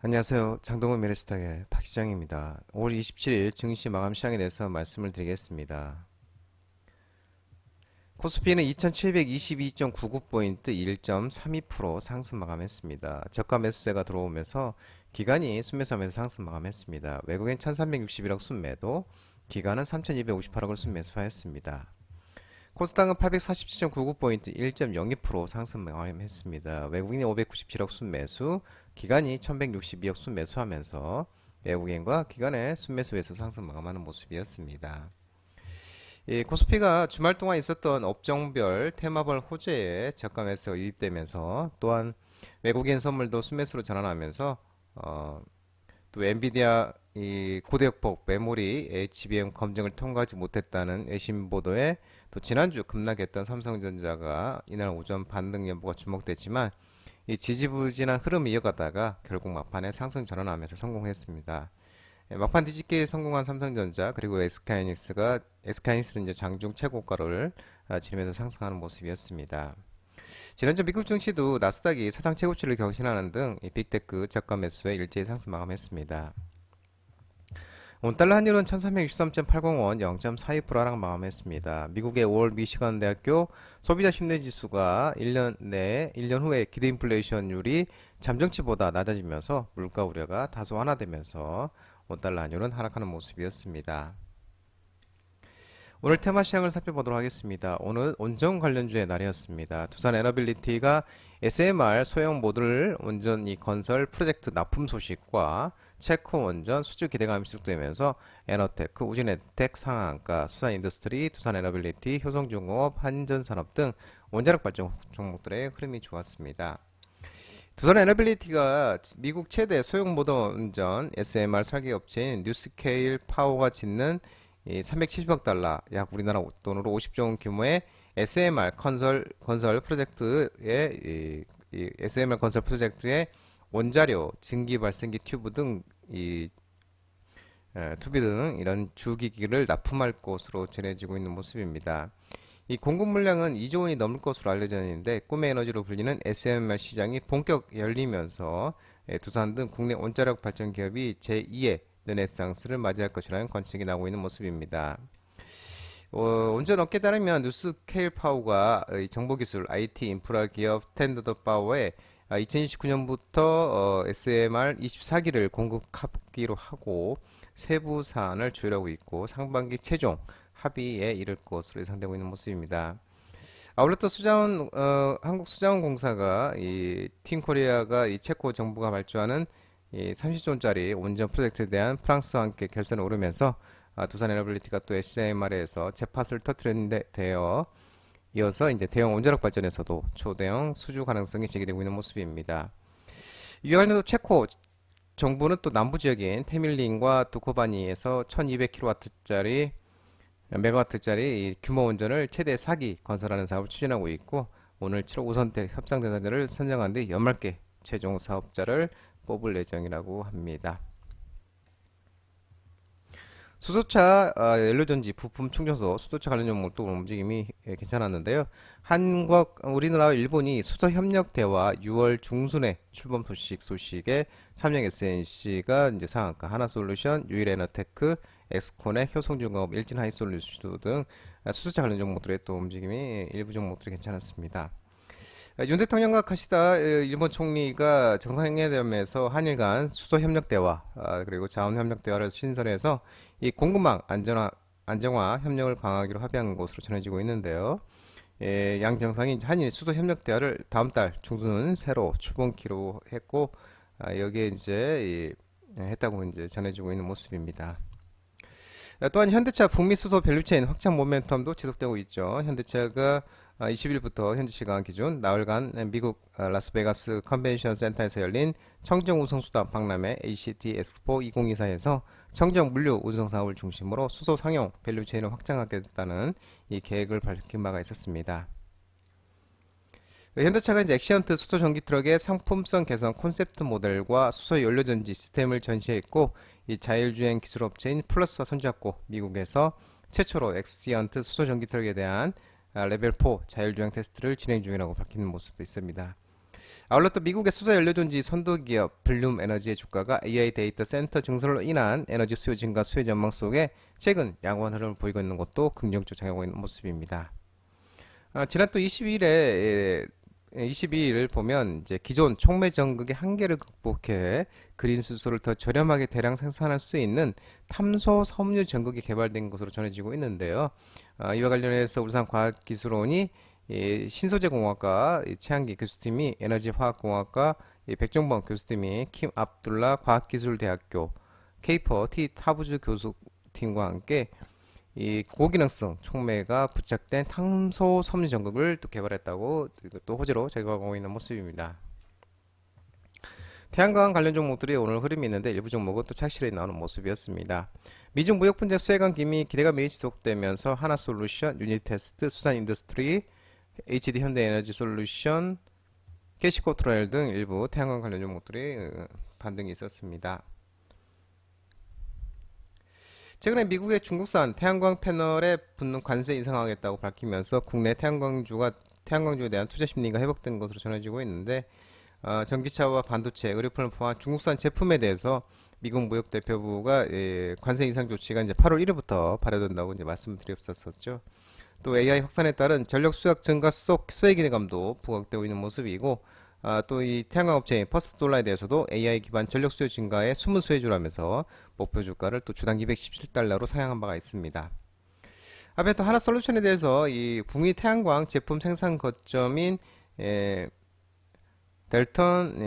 안녕하세요. 장동건 미래스탁의 박 시장입니다. 5월 27일 증시 마감 시장에 대해서 말씀을 드리겠습니다. 코스피는 2722.99포인트 1.32% 상승 마감했습니다. 저가 매수세가 들어오면서 기관이 순매수하면서 상승 마감했습니다. 외국인 1361억 순매도, 기관은 3258억을 순매수하였습니다. 코스닥은 847.99포인트 1.02% 상승 마감했습니다. 외국인이 597억 순매수, 기관이 1162억 순매수하면서 외국인과 기관의 순매수에서 상승 마감하는 모습이었습니다. 코스피가 주말 동안 있었던 업종별 테마별 호재에 저가 매수가 유입되면서 또한 외국인 선물도 순매수로 전환하면서 또 엔비디아 고대역폭 메모리 HBM 검증을 통과하지 못했다는 외신 보도에 또 지난주 급락했던 삼성전자가 이날 오전 반등 여부가 주목됐지만 이 지지부진한 흐름을 이어가다가 결국 막판에 상승 전환하면서 성공했습니다. 막판 뒤집기에 성공한 삼성전자 그리고 SK하이닉스는 이제 장중 최고가를 지르면서 상승하는 모습이었습니다. 지난주 미국 증시도 나스닥이 사상 최고치를 경신하는 등 빅테크 저가 매수에 일제히 상승 마감했습니다. 원달러 환율은 1363.80원 0.42% 하락 마감했습니다. 미국의 5월 미시간 대학교 소비자 심리지수가 1년 후에 기대 인플레이션율이 잠정치보다 낮아지면서 물가 우려가 다소 완화되면서 원달러 환율은 하락하는 모습이었습니다. 오늘 테마 시장을 살펴보도록 하겠습니다. 오늘 온전 관련주의 날이었습니다. 두산 에너빌리티가 SMR 소형 모듈 원전 건설 프로젝트 납품 소식과 체코 원전 수주 기대감이 지속되면서 에너테크, 우진에텍 상한가, 수산인더스트리, 두산 에너빌리티, 효성중공업, 한전산업 등 원자력 발전 종목들의 흐름이 좋았습니다. 두산 에너빌리티가 미국 최대 소형 모듈 원전 SMR 설계 업체인 뉴스케일 파워가 짓는 370억 달러, 약 우리나라 돈으로 50조 원 규모의 SMR 건설 프로젝트의 원자료, 증기 발생기 튜브 등 투비 등 이런 주기기를 납품할 것으로 전해지고 있는 모습입니다. 이 공급 물량은 2조 원이 넘을 것으로 알려져 있는데 꿈의 에너지로 불리는 SMR 시장이 본격 열리면서 두산 등 국내 원자력 발전 기업이 제2의 르네상스를 맞이할 것이라는 관측이 나오고 있는 모습입니다. 원전 업계에 따르면 뉴스케일 파워가 정보기술 IT 인프라 기업 스탠더드 파워에 2029년부터 SMR 24기를 공급하기로 하고 세부 사안을 조율하고 있고 상반기 최종 합의에 이를 것으로 예상되고 있는 모습입니다. 아울러 또 한국수자원공사가 팀코리아가 체코 정부가 발주하는 30조 원짜리 원전 프로젝트에 대한 프랑스와 함께 결선에 오르면서 두산 에너빌리티가 또 SMR에서 재팟을 터트렸는데 이어서 이제 대형 원자력 발전에서도 초대형 수주 가능성이 제기되고 있는 모습입니다. 이와 관련해서 체코 정부는 또 남부 지역인 테밀린과 두코바니에서 1200kW짜리 메가와트짜리 규모 원전을 최대 4기 건설하는 사업을 추진하고 있고 오늘 7월 우선대 협상 대상자를 선정한 뒤 연말께 최종 사업자를 뽑을 예정이라고 합니다. 수소차 연료전지 부품 충전소 수소차 관련 종목도 움직임이 괜찮았는데요. 우리나라와 일본이 수소 협력 대화 6월 중순에 출범 소식에 삼성 SNC가 이제 상한가, 하나솔루션, 유일에너테크, 엑스코넥, 효성중공업, 일진하이솔루션 등 수소차 관련 종목들의 또 움직임이 일부 종목들이 괜찮았습니다. 윤 대통령과 카시다 일본 총리가 정상회담에서 한일 간 수소 협력 대화 그리고 자원 협력 대화를 신설해서 이 공급망 안정화 협력을 강화하기로 합의한 것으로 전해지고 있는데요. 양 정상이 한일 수소 협력 대화를 다음 달 중순 새로 출범키로 했고 여기에 이제 했다고 이제 전해지고 있는 모습입니다. 또한 현대차 북미 수소 밸류체인 확장 모멘텀도 지속되고 있죠. 현대차가 20일부터 현지 시간 기준 나흘간 미국 라스베가스 컨벤션 센터에서 열린 청정 우승수단 박람회 ACT 엑스포 2024에서 청정 물류 운송 사업을 중심으로 수소 상용 밸류체인을 확장하겠다는 이 계획을 밝힌 바가 있었습니다. 현대차가 이제 액시언트 수소 전기 트럭의 상품성 개선 콘셉트 모델과 수소 연료전지 시스템을 전시했고 이 자율주행 기술 업체인 플러스와 손잡고 미국에서 최초로 액시언트 수소 전기 트럭에 대한 레벨 4 자율주행 테스트를 진행 중이라고 밝히는 모습도 있습니다. 아울러 또 미국의 수소 연료전지 선도기업 블룸 에너지의 주가가 AI 데이터 센터 증설로 인한 에너지 수요 증가 수요 전망 속에 최근 양호한 흐름을 보이고 있는 것도 긍정적 작용하고 있는 모습입니다. 지난 또 22일을 보면 이제 기존 촉매 전극의 한계를 극복해 그린 수소를 더 저렴하게 대량 생산할 수 있는 탄소 섬유 전극이 개발된 것으로 전해지고 있는데요. 이와 관련해서 울산과학기술원이 신소재공학과 최한기 교수팀이 에너지화학공학과 백종범 교수팀이 킴 압둘라 과학기술대학교 케이퍼 티 타부즈 교수팀과 함께 이 고기능성 촉매가 부착된 탄소 섬유 전극을 또 개발했다고 또 호재로 제공하고 있는 모습입니다. 태양광 관련 종목들이 오늘 흐름이 있는데 일부 종목은 또 착실히 나오는 모습이었습니다. 미중 무역 분쟁 수혜관 기미 기대가 매일 지속되면서 하나솔루션, 유니테스트, 수산인더스트리, HD 현대에너지 솔루션, 캐시코트라일 등 일부 태양광 관련 종목들이 반등이 있었습니다. 최근에 미국의 중국산 태양광 패널에 붙는 관세 인상하겠다고 밝히면서 국내 태양광주에 대한 투자 심리가 회복된 것으로 전해지고 있는데 전기차와 반도체, 의료품을 포함한 중국산 제품에 대해서 미국 무역대표부가 관세 인상 조치가 이제 8월 1일부터 발효된다고 이제 말씀드렸었죠. 또 AI 확산에 따른 전력 수요 증가 속 수혜 기대감도 부각되고 있는 모습이고 또 이 태양광 업체인 퍼스트솔라에 대해서도 AI 기반 전력 수요 증가에 숨은 수혜주라면서 목표 주가를 또 주당 217달러로 상향한 바가 있습니다. 앞에 또 하나솔루션에 대해서 이 북미 태양광 제품 생산 거점인 델턴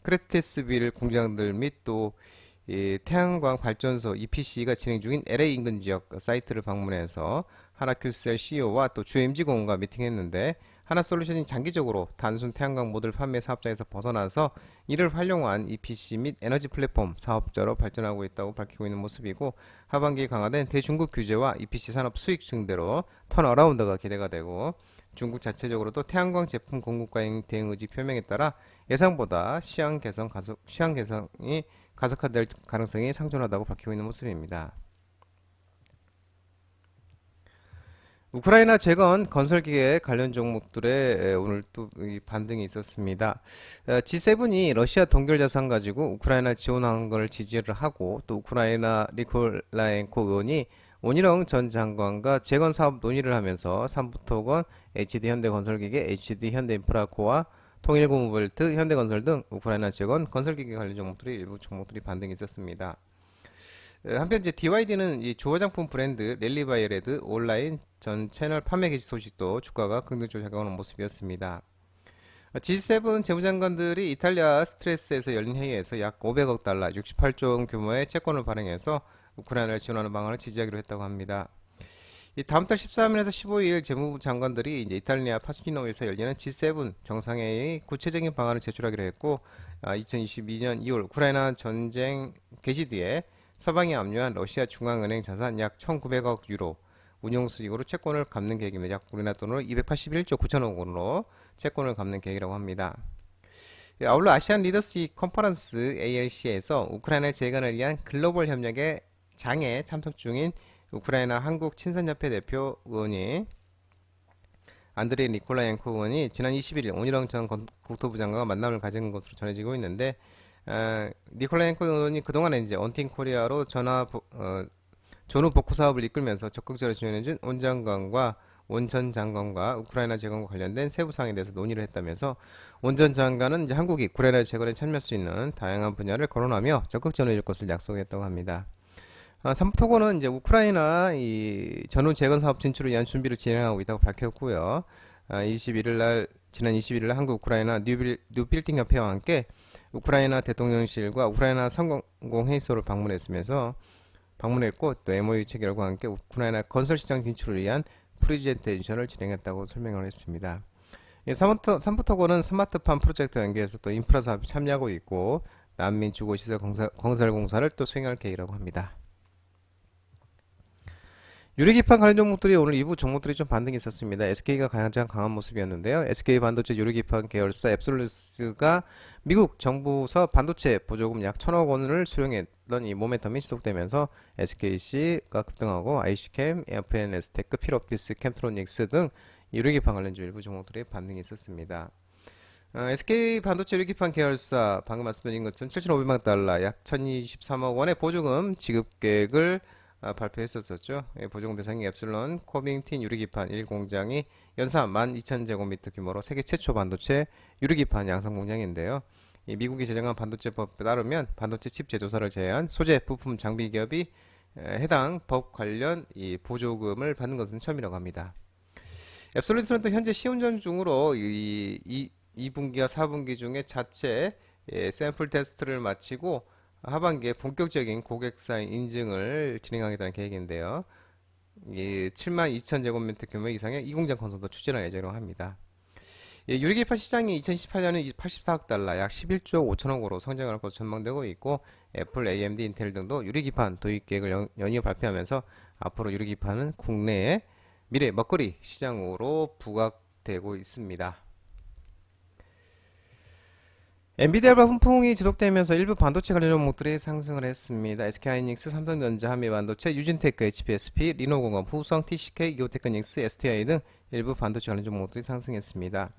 크레스테스빌 공장들 및 또 태양광 발전소 EPC가 진행 중인 LA 인근 지역 사이트를 방문해서 하나큐셀 CEO와 또 주요 임직원과 미팅했는데 하나솔루션이 장기적으로 단순 태양광 모듈 판매 사업장에서 벗어나서 이를 활용한 EPC 및 에너지 플랫폼 사업자로 발전하고 있다고 밝히고 있는 모습이고 하반기에 강화된 대중국 규제와 EPC 산업 수익 증대로 턴어라운드가 기대가 되고 중국 자체적으로도 태양광 제품 공급과의 대응 의지 표명에 따라 예상보다 시장 개선이 가속화될 가능성이 상존하다고 밝히고 있는 모습입니다. 우크라이나 재건 건설기계 관련 종목들의 오늘 또 반등이 있었습니다. G7이 러시아 동결 자산 가지고 우크라이나 지원하는 것을 지지를 하고 또 우크라이나 니콜라엔코 의원이 원희룡 전 장관과 재건 사업 논의를 하면서 삼부토건, HD현대건설기계, HD현대인프라코아, 통일고무벨트, 현대건설 등 우크라이나 재건 건설기계 관련 종목들이 일부 종목들이 반등이 있었습니다. 한편 이제 DYD는 이 조화장품 브랜드 랠리바이레드 온라인 전 채널 판매 개시 소식도 주가가 긍정적으로 작용하는 모습이었습니다. G7 재무장관들이 이탈리아 스트레스에서 열린 회의에서 약 500억 달러, 68조 원 규모의 채권을 발행해서 우크라이나를 지원하는 방안을 지지하기로 했다고 합니다. 이 다음 달 13일에서 15일 재무부 장관들이 이제 이탈리아 파시노에서 열리는 G7 정상회의 구체적인 방안을 제출하기로 했고, 2022년 2월 우크라이나 전쟁 개시 뒤에 서방이 압류한 러시아 중앙은행 자산 약 1,900억 유로 운용수익으로 채권을 갚는 계획입니다. 약 우리나라 돈으로 281조 9천억 원으로 채권을 갚는 계획이라고 합니다. 아울러 아시안 리더십 컨퍼런스 ALC에서 우크라이나 재건을 위한 글로벌 협력의 장에 참석 중인 우크라이나 한국 친선협회 대표 의원이 안드레이 니콜라엔코 의원이 지난 21일 온희룡 전 국토부 장관과 만남을 가진 것으로 전해지고 있는데 니콜라엔코 의원이 그동안에 이제 언팅 코리아로 전후 복구 사업을 이끌면서 적극적으로 지원해준 온 전 장관과 우크라이나 재건과 관련된 세부 사항에 대해서 논의를 했다면서 온 전 장관은 이제 한국이 우크라이나 재건에 참여할 수 있는 다양한 분야를 거론하며 적극 지원해줄 것을 약속했다고 합니다. 삼토고는 이제 우크라이나 이 전후 재건 사업 진출을 위한 준비를 진행하고 있다고 밝혔고요. 지난 21일 한국 우크라이나 뉴빌딩 협회와 함께 우크라이나 대통령실과 우크라이나 상공회의소를 방문했고 또 MOU 체결과 함께 우크라이나 건설 시장 진출을 위한 프리젠테이션을 진행했다고 설명을 했습니다. 삼부토고는 스마트팜 프로젝트 연계해서 또 인프라 사업에 참여하고 있고 난민 주거시설 건설 공사를 또 수행할 계획이라고 합니다. 유리기판 관련 종목들이 오늘 일부 종목들이 좀 반등이 있었습니다. SK가 가장 강한 모습이었는데요. SK반도체 유리기판 계열사 앱솔루스가 미국 정부서 반도체 보조금 약 1,000억 원을 수령했던 이 모멘텀이 지속되면서 SKC가 급등하고 IC캠, 에어펜에스테크, 필옵티스, 캠트로닉스 등 유리기판 관련주 일부 종목들이 반등이 있었습니다. SK 반도체 유리기판 계열사 방금 말씀드린 것처럼 7,500만 달러 약 1,023억 원의 보조금 지급 계획을 발표했었죠. 예, 보조금 대상이 앱슬론 코빙틴 유리기판 1공장이 연산 12,000제곱미터 규모로 세계 최초 반도체 유리기판 양산 공장인데요. 이 미국이 제정한 반도체법에 따르면 반도체 칩 제조사를 제외한 소재, 부품, 장비 기업이 해당 법 관련 이 보조금을 받는 것은 처음이라고 합니다. 앱솔루트는 또 현재 시운전 중으로 2분기와 4분기 중에 자체 샘플 테스트를 마치고 하반기에 본격적인 고객사 인증을 진행하겠다는 계획인데요. 72,000제곱미터 규모 이상의 이 공장 건설도 추진할 예정이라고 합니다. 유리기판 시장이 2018년에 84억 달러, 약 11조 5천억으로 성장할 것으로 전망되고 있고, 애플, AMD, 인텔 등도 유리기판 도입 계획을 연이어 발표하면서 앞으로 유리기판은 국내의 미래 먹거리 시장으로 부각되고 있습니다. 엔비디아가 훈풍이 지속되면서 일부 반도체 관련 종목들이 상승을 했습니다. SK하이닉스, 삼성전자, 한미반도체, 유진테크, HPSP, 리노공업, 후성, TCK, 이오테크닉스, STI 등 일부 반도체 관련 종목들이 상승했습니다.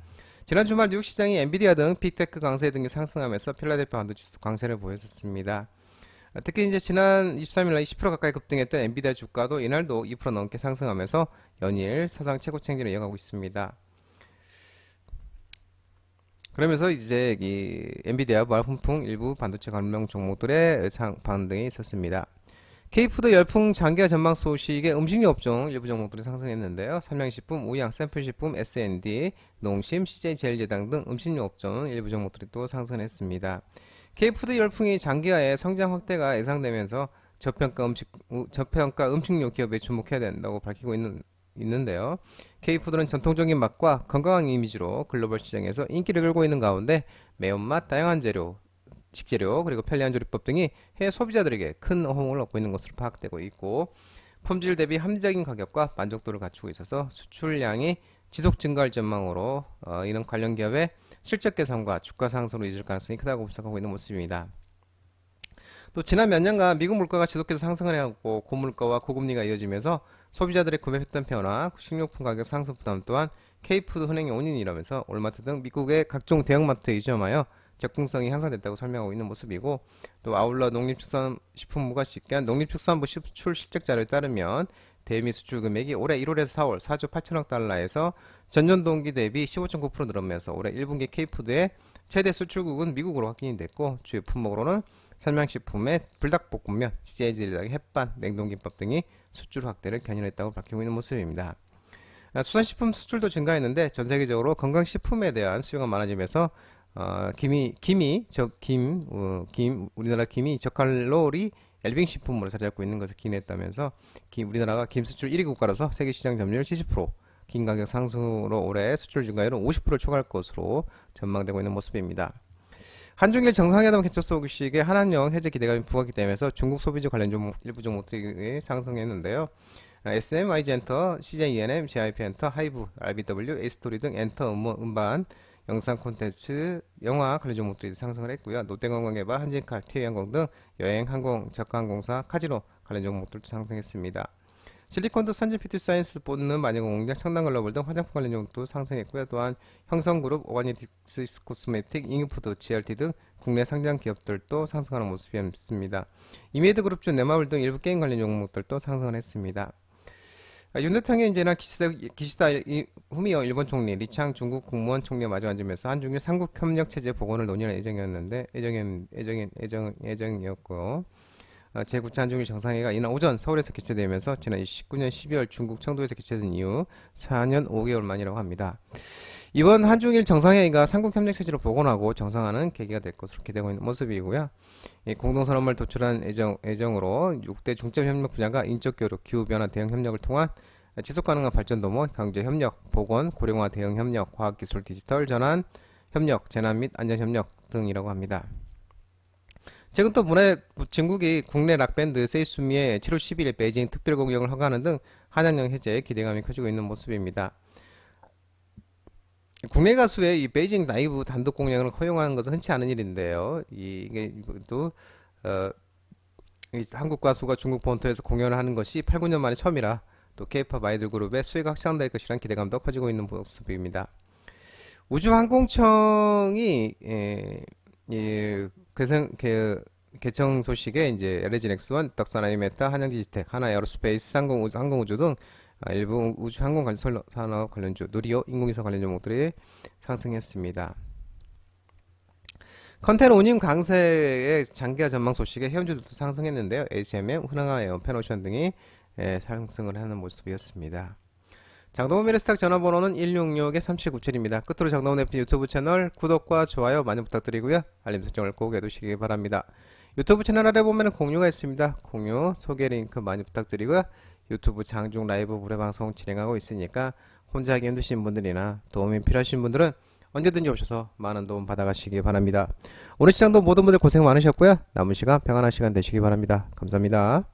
지난 주말 뉴욕 시장이 엔비디아 등 빅테크 강세 등이 상승하면서 필라델피아 반도체 강세를 보였었습니다. 특히 이제 지난 23일날 20% 가까이 급등했던 엔비디아 주가도 이날도 2% 넘게 상승하면서 연일 사상 최고 챙기를 이어가고 있습니다. 그러면서 이제 이 엔비디아 부활 훈풍 일부 반도체 관련 종목들의 반등이 있었습니다. K푸드 열풍 장기화 전망 소식에 음식료 업종 일부 종목들이 상승했는데요. 삼양식품, 우양, 샘플식품, S&D, 농심, CJ제일제당 등 음식료 업종 일부 종목들이 또 상승했습니다. K푸드 열풍이 장기화에 성장 확대가 예상되면서 저평가 음식료 기업에 주목해야 된다고 밝히고 있는데요. K푸드는 전통적인 맛과 건강한 이미지로 글로벌 시장에서 인기를 끌고 있는 가운데 매운맛, 다양한 재료, 식재료, 그리고 편리한 조리법 등이 해외 소비자들에게 큰 호응을 얻고 있는 것으로 파악되고 있고, 품질 대비 합리적인 가격과 만족도를 갖추고 있어서 수출량이 지속 증가할 전망으로 이런 관련 기업의 실적 개선과 주가 상승으로 이어질 가능성이 크다고 분석하고 있는 모습입니다. 또 지난 몇 년간 미국 물가가 지속해서 상승을 해왔고 고물가와 고금리가 이어지면서 소비자들의 구매 패턴 변화, 식료품 가격 상승 부담 또한 K푸드 흥행의 원인이라면서 올마트 등 미국의 각종 대형마트에 이점하여 접근성이 향상됐다고 설명하고 있는 모습이고, 또 아울러 농림축산식품부가 집계한 농림축산부 수출 실적 자료에 따르면 대미 수출 금액이 올해 1월에서 4월 4조 8천억 달러에서 전년 동기 대비 15.9% 늘어나면서 올해 1분기 K푸드의 최대 수출국은 미국으로 확인이 됐고, 주요 품목으로는 삼양식품의 불닭볶음면, CJ제일제당의 햇반, 냉동김밥 등이 수출 확대를 견인했다고 밝히고 있는 모습입니다. 수산식품 수출도 증가했는데 전 세계적으로 건강식품에 대한 수요가 많아지면서 우리나라 김이 저칼로리 엘빙 식품으로 자리 잡고 있는 것을 기인했다면서 우리나라가 김 수출 1위 국가라서 세계 시장 점유율 70%, 김 가격 상승으로 올해 수출 증가율은 50%를 초과할 것으로 전망되고 있는 모습입니다. 한중일 정상회담 개최 소식에 한한령 해제 기대감이 부각되면서 중국 소비재 관련 일부 종목들이 상승했는데요. SM, YG엔터, CJENM, JYP엔터, 하이브, RBW, A스토리 등 엔터, 음반, 영상 콘텐츠, 영화 관련 종목들이 상승을 했고요. 롯데관광개발, 한진칼, 티웨이항공 등 여행, 항공, 저가항공사, 카지노 관련 종목들도 상승했습니다. 실리콘도 선진 퓨처사이언스 뽀는 마녀공장, 청담글로벌 등 화장품 관련 종목도 상승했고요. 또한 형성그룹, 오가닉스 코스메틱, 잉유푸드, GRT 등 국내 상장 기업들도 상승하는 모습이었습니다. 이메이드그룹 중 네마블 등 일부 게임 관련 종목들도 상승을 했습니다. 윤 대통령이 이제는 기시다 후미오 일본 총리, 리창 중국 국무원 총리와 마주 앉으면서 한중일 삼국협력체제 복원을 논의할 예정이었고, 제9차 한중일 정상회의가 이날 오전 서울에서 개최되면서 지난 2019년 12월 중국 청도에서 개최된 이후 4년 5개월 만이라고 합니다. 이번 한중일 정상회의가 삼국협력체제로 복원하고 정상화하는 계기가 될 것으로 기대하고 있는 모습이고요. 공동선언문을 도출한 예정으로 6대 중점협력 분야가 인적교류, 기후변화 대응협력을 통한 지속가능한 발전 도모, 경제협력, 보건, 고령화 대응협력, 과학기술 디지털 전환 협력, 재난 및 안전협력 등이라고 합니다. 최근 또 중국이 국내 락밴드 세이수미의 7월 11일 베이징 특별 공연을 허가하는 등 한한령 해제에 기대감이 커지고 있는 모습입니다. 국내 가수의 이 베이징 라이브 단독 공연을 허용하는 것은 흔치 않은 일인데요. 이게 또 한국 가수가 중국 본토에서 공연을 하는 것이 8, 9년 만에 처음이라 또 K-pop 아이돌 그룹의 수혜가 확장될 것이라는 기대감도 커지고 있는 모습입니다. 우주항공청이 개청 소식에 이제 LG 넥스원, 덕산 아이메타, 한양디지텍, 하나에어로스페이스, 항공우주 등 일부 우주 항공 산업 관련주, 누리호, 인공위성 관련 종목들이 상승했습니다. 컨테이너 운임 강세의 장기화 전망 소식에 해운주들도 상승했는데요. HMM, hunang하에어, 페노션 등이 상승을 하는 모습이었습니다. 장동훈 미래스탁 전화번호는 166-3797입니다. 끝으로 장동훈 FP 유튜브 채널 구독과 좋아요 많이 부탁드리고요. 알림 설정을 꼭 해두시기 바랍니다. 유튜브 채널 아래 보면 공유가 있습니다. 공유, 소개 링크 많이 부탁드리고요. 유튜브 장중 라이브 무료 방송 진행하고 있으니까 혼자 하기 힘드신 분들이나 도움이 필요하신 분들은 언제든지 오셔서 많은 도움 받아가시기 바랍니다. 오늘 시장도 모든 분들 고생 많으셨고요. 남은 시간 평안한 시간 되시기 바랍니다. 감사합니다.